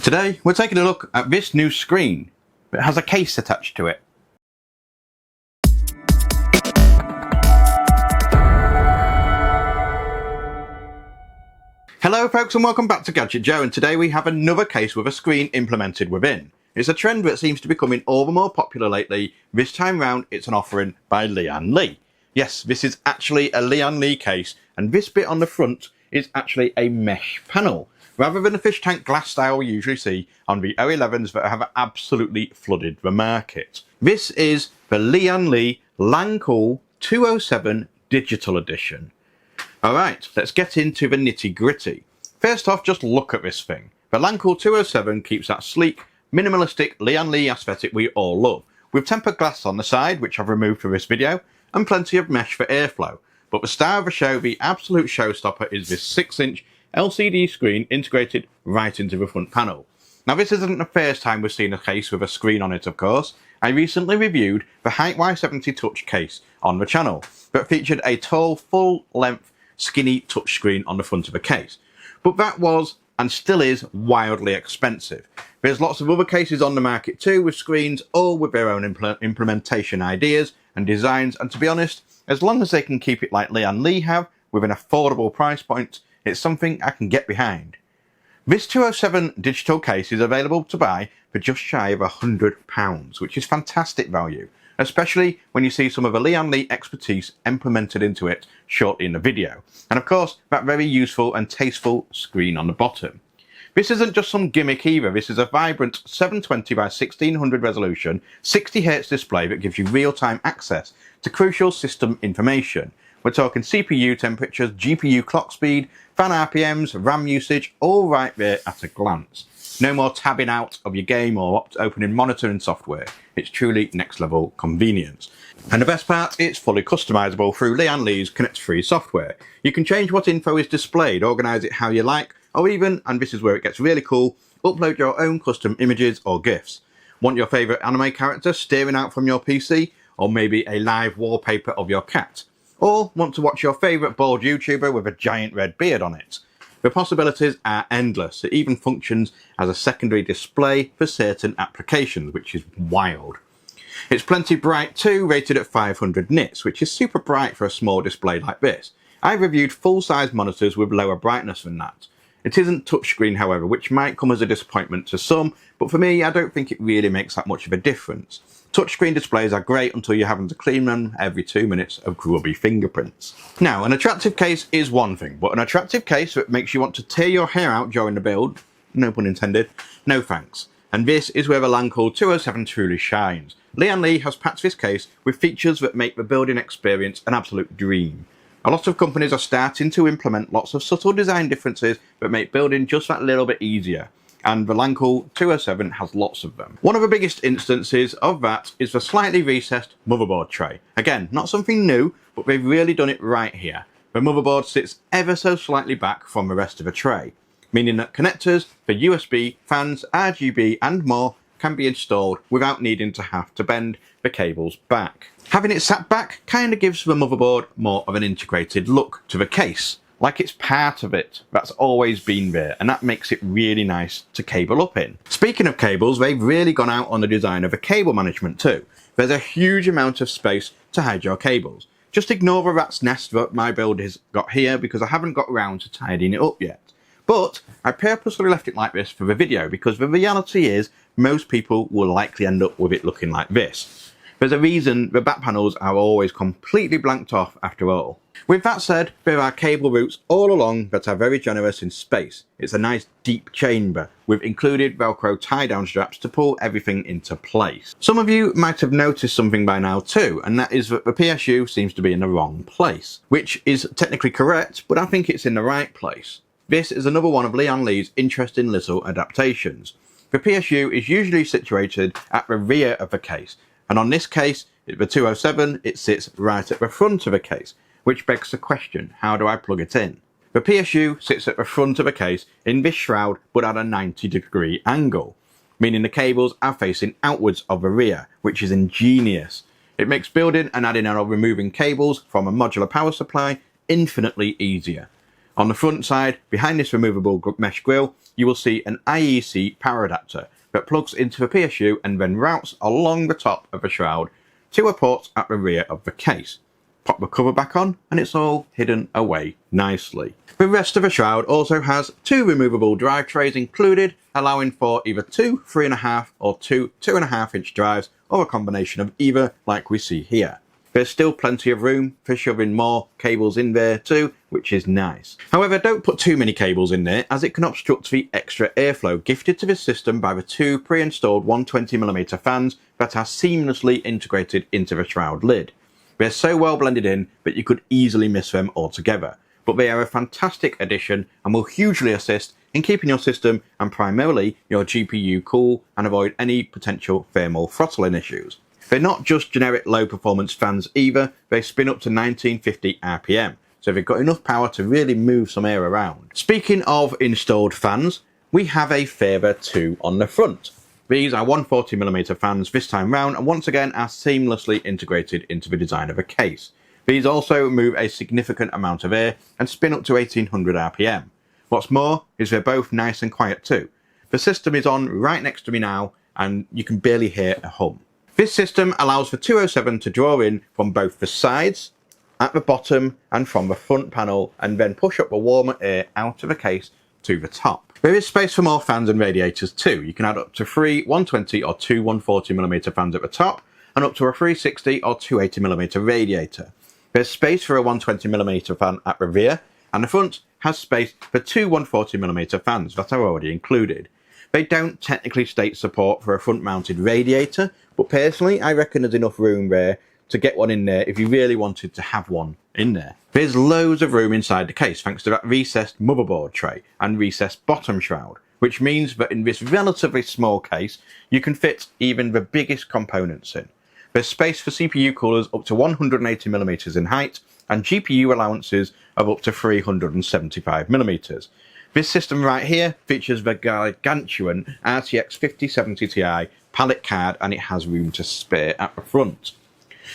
Today we're taking a look at this new screen that has a case attached to it. Hello folks and welcome back to Gadget Joe, and today we have another case with a screen implemented within. It's a trend that seems to be becoming all the more popular lately. This time round it's an offering by Lian Li. Yes, this is actually a Lian Li case, and this bit on the front is actually a mesh panel, rather than the fish tank glass style we usually see on the O11s that have absolutely flooded the market. This is the Lian Li Lancool 207 Digital Edition. Alright, let's get into the nitty gritty. First off, just look at this thing. The Lancool 207 keeps that sleek, minimalistic Lian Li aesthetic we all love, with tempered glass on the side, which I've removed for this video, and plenty of mesh for airflow. But the star of the show, the absolute showstopper, is this 6-inch LCD screen integrated right into the front panel. Now this isn't the first time we've seen a case with a screen on it, of course. I recently reviewed the Height Y70 Touch case on the channel that featured a tall, full-length, skinny touchscreen on the front of the case. But that was, and still is, wildly expensive. There's lots of other cases on the market too with screens, all with their own implementation ideas and designs, and to be honest, as long as they can keep it like Lian Li have, with an affordable price point, it's something I can get behind. This 207 digital case is available to buy for just shy of £100, which is fantastic value, especially when you see some of the Lian Li expertise implemented into it shortly in the video. And of course, that very useful and tasteful screen on the bottom. This isn't just some gimmick either. This is a vibrant 720 by 1600 resolution, 60Hz display that gives you real-time access to crucial system information. We're talking CPU temperatures, GPU clock speed, fan RPMs, RAM usage, all right there at a glance. No more tabbing out of your game or opening monitoring software. It's truly next level convenience. And the best part, it's fully customizable through Lian Li's Connect-free software. You can change what info is displayed, organize it how you like, or even, and this is where it gets really cool, upload your own custom images or GIFs. Want your favorite anime character staring out from your PC, or maybe a live wallpaper of your cat? Or want to watch your favourite bald YouTuber with a giant red beard on it? The possibilities are endless. It even functions as a secondary display for certain applications, which is wild. It's plenty bright too, rated at 500 nits, which is super bright for a small display like this. I reviewed full-size monitors with lower brightness than that. It isn't touchscreen, however, which might come as a disappointment to some, but for me, I don't think it really makes that much of a difference. Touchscreen displays are great until you're having to clean them every 2 minutes of grubby fingerprints. Now, an attractive case is one thing, but an attractive case that makes you want to tear your hair out during the build, no pun intended, no thanks. And this is where the Lancool 207 truly shines. Lian Li has packed this case with features that make the building experience an absolute dream. A lot of companies are starting to implement lots of subtle design differences that make building just that little bit easier, and the Lancool 207 has lots of them. One of the biggest instances of that is the slightly recessed motherboard tray. Again, not something new, but they've really done it right here. The motherboard sits ever so slightly back from the rest of the tray, meaning that connectors for USB, fans, RGB and more can be installed without needing to have to bend the cables back. Having it sat back kind of gives the motherboard more of an integrated look to the case, like it's part of it. That's always been there, and that makes it really nice to cable up in. Speaking of cables, they've really gone out on the design of the cable management too. There's a huge amount of space to hide your cables. Just ignore the rat's nest that my build has got here because I haven't got around to tidying it up yet. But I purposely left it like this for the video because the reality is most people will likely end up with it looking like this. There's a reason the back panels are always completely blanked off after all. With that said, there are cable routes all along that are very generous in space. It's a nice deep chamber with included Velcro tie-down straps to pull everything into place. Some of you might have noticed something by now too, and that is that the PSU seems to be in the wrong place, which is technically correct, but I think it's in the right place. This is another one of Lian Li's interesting little adaptations. The PSU is usually situated at the rear of the case, and on this case, the 207, it sits right at the front of the case, which begs the question, how do I plug it in? The PSU sits at the front of the case in this shroud but at a 90-degree angle, meaning the cables are facing outwards of the rear, which is ingenious. It makes building and adding or removing cables from a modular power supply infinitely easier. On the front side, behind this removable mesh grille, you will see an IEC power adapter that plugs into the PSU and then routes along the top of the shroud to a port at the rear of the case. Pop the cover back on and it's all hidden away nicely. The rest of the shroud also has two removable drive trays included, allowing for either two 3.5 or two 2.5 inch drives, or a combination of either like we see here. There's still plenty of room for shoving more cables in there too, which is nice. However, don't put too many cables in there as it can obstruct the extra airflow gifted to this system by the two pre-installed 120mm fans that are seamlessly integrated into the shroud lid. They're so well blended in that you could easily miss them altogether, but they are a fantastic addition and will hugely assist in keeping your system and primarily your GPU cool and avoid any potential thermal throttling issues. They're not just generic low performance fans either, they spin up to 1950 RPM, so they've got enough power to really move some air around. Speaking of installed fans, we have a further two on the front. These are 140mm fans this time round and once again are seamlessly integrated into the design of a case. These also move a significant amount of air and spin up to 1800 RPM. What's more is they're both nice and quiet too. The system is on right next to me now and you can barely hear a hum. This system allows for 207 to draw in from both the sides, at the bottom and from the front panel, and then push up the warmer air out of the case to the top. There is space for more fans and radiators too. You can add up to 3 120 or 2 140mm fans at the top and up to a 360 or 280mm radiator. There's space for a 120mm fan at the rear, and the front has space for two 140mm fans that are already included. They don't technically state support for a front mounted radiator, but personally I reckon there's enough room there to get one in there if you really wanted to have one in there. There's loads of room inside the case thanks to that recessed motherboard tray and recessed bottom shroud, which means that in this relatively small case you can fit even the biggest components in. There's space for CPU coolers up to 180mm in height and GPU allowances of up to 375mm. This system right here features the gargantuan RTX 5070 Ti pallet card and it has room to spare at the front.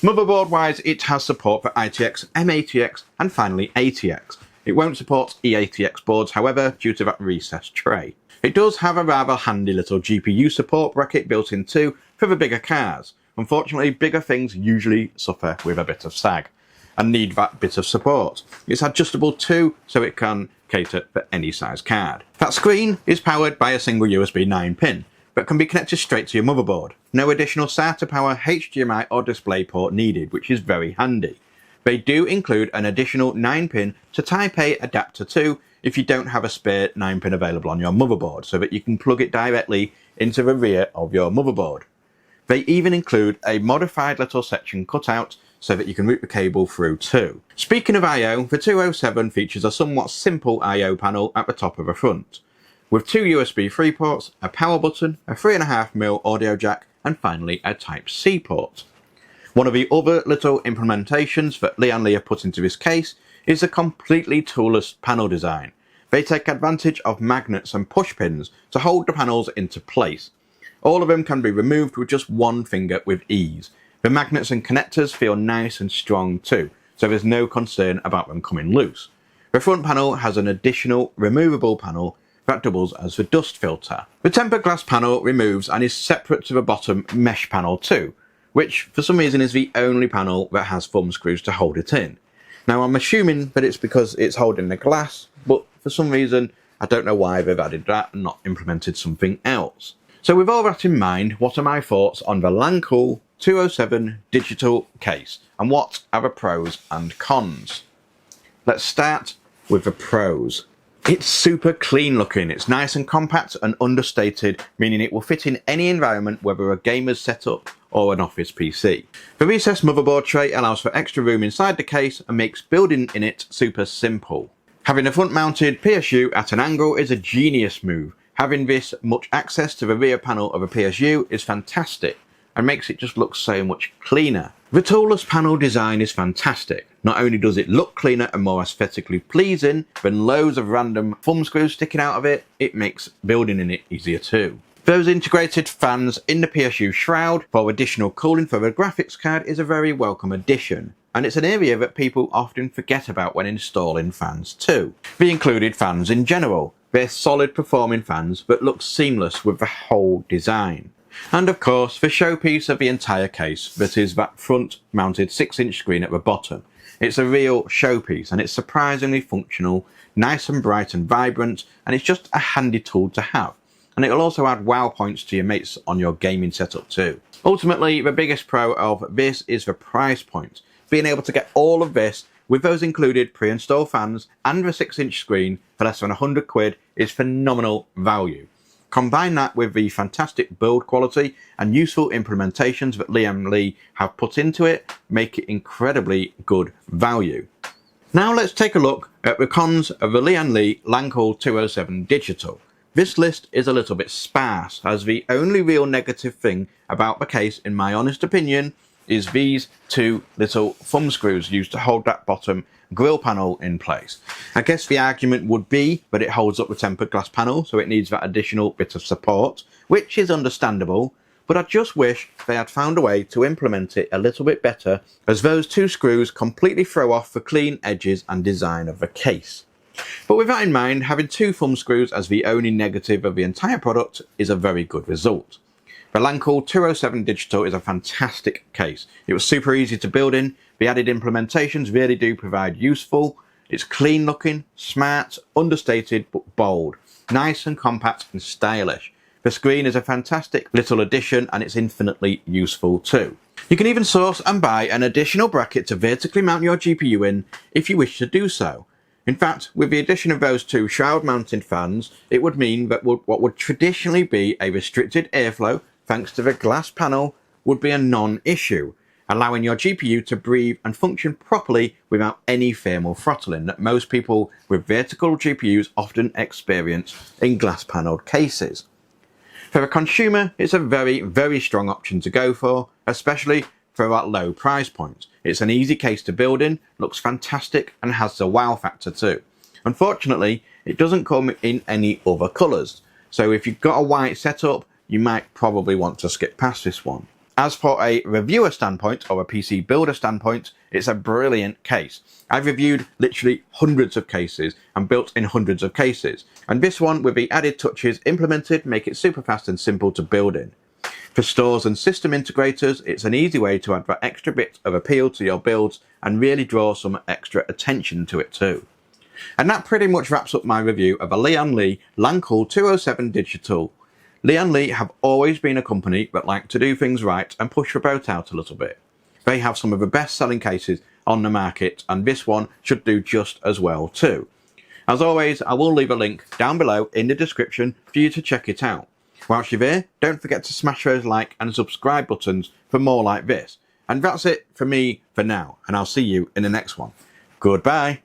Motherboard wise, it has support for ITX, M-ATX and finally ATX. It won't support eATX boards however due to that recessed tray. It does have a rather handy little GPU support bracket built in too for the bigger cards. Unfortunately, bigger things usually suffer with a bit of sag and need that bit of support. It's adjustable too, so it can cater for any size card. That screen is powered by a single USB 9 pin, but can be connected straight to your motherboard. No additional SATA power, HDMI or display port needed, which is very handy. They do include an additional 9 pin to Type A adapter too, if you don't have a spare 9 pin available on your motherboard, so that you can plug it directly into the rear of your motherboard. They even include a modified little section cutout so that you can route the cable through too. Speaking of I/O, the 207 features a somewhat simple I/O panel at the top of the front, with two USB 3 ports, a power button, a 3.5mm audio jack, and finally a Type-C port. One of the other little implementations that Lian Li have put into this case is a completely toolless panel design. They take advantage of magnets and push pins to hold the panels into place. All of them can be removed with just one finger with ease. The magnets and connectors feel nice and strong too, so there's no concern about them coming loose. The front panel has an additional removable panel that doubles as the dust filter. The tempered glass panel removes and is separate to the bottom mesh panel too, which for some reason is the only panel that has thumb screws to hold it in. Now I'm assuming that it's because it's holding the glass, but for some reason I don't know why they've added that and not implemented something else. So with all that in mind, what are my thoughts on the Lancool 207 digital case and what are the pros and cons? Let's start with the pros. It's super clean looking, it's nice and compact and understated, meaning it will fit in any environment whether a gamer's setup or an office PC. The recessed motherboard tray allows for extra room inside the case and makes building in it super simple. Having a front mounted PSU at an angle is a genius move. Having this much access to the rear panel of a PSU is fantastic and makes it just look so much cleaner. The toolless panel design is fantastic. Not only does it look cleaner and more aesthetically pleasing than loads of random thumb screws sticking out of it, it makes building in it easier too. Those integrated fans in the PSU shroud for additional cooling for the graphics card is a very welcome addition, and it's an area that people often forget about when installing fans too. The included fans in general, they're solid performing fans that look seamless with the whole design. And of course the showpiece of the entire case, that is that front mounted 6-inch screen at the bottom. It's a real showpiece and it's surprisingly functional, nice and bright and vibrant, and it's just a handy tool to have. And it'll also add wow points to your mates on your gaming setup too. Ultimately, the biggest pro of this is the price point. Being able to get all of this with those included pre-installed fans and the 6-inch screen for less than £100 is phenomenal value. Combine that with the fantastic build quality and useful implementations that Lian Li have put into it, make it incredibly good value. Now let's take a look at the cons of the Lian Li Lancool 207 Digital. This list is a little bit sparse, as the only real negative thing about the case, in my honest opinion, is these two little thumb screws used to hold that bottom grille panel in place. I guess the argument would be that it holds up the tempered glass panel, so it needs that additional bit of support, which is understandable, but I just wish they had found a way to implement it a little bit better, as those two screws completely throw off the clean edges and design of the case. But with that in mind, having two thumb screws as the only negative of the entire product is a very good result. The Lancool 207 Digital is a fantastic case. It was super easy to build in, the added implementations really do provide useful, it's clean looking, smart, understated but bold, nice and compact and stylish. The screen is a fantastic little addition and it's infinitely useful too. You can even source and buy an additional bracket to vertically mount your GPU in if you wish to do so. In fact, with the addition of those two shroud mounted fans, it would mean that what would traditionally be a restricted airflow thanks to the glass panel would be a non-issue, allowing your GPU to breathe and function properly without any thermal throttling that most people with vertical GPUs often experience in glass panelled cases. For a consumer, it's a very, very strong option to go for, especially for that low price point. It's an easy case to build in, looks fantastic and has the wow factor too. Unfortunately, it doesn't come in any other colours, so if you've got a white setup, you might probably want to skip past this one. As for a reviewer standpoint or a PC builder standpoint, it's a brilliant case. I've reviewed literally hundreds of cases and built in hundreds of cases, and this one with the added touches implemented make it super fast and simple to build in. For stores and system integrators, it's an easy way to add that extra bit of appeal to your builds and really draw some extra attention to it too. And that pretty much wraps up my review of a Lian Li Lancool 207 Digital. Lian Li have always been a company that like to do things right and push the boat out a little bit. They have some of the best selling cases on the market, and this one should do just as well too. As always, I will leave a link down below in the description for you to check it out. Whilst you're there, don't forget to smash those like and subscribe buttons for more like this. And that's it for me for now, and I'll see you in the next one. Goodbye.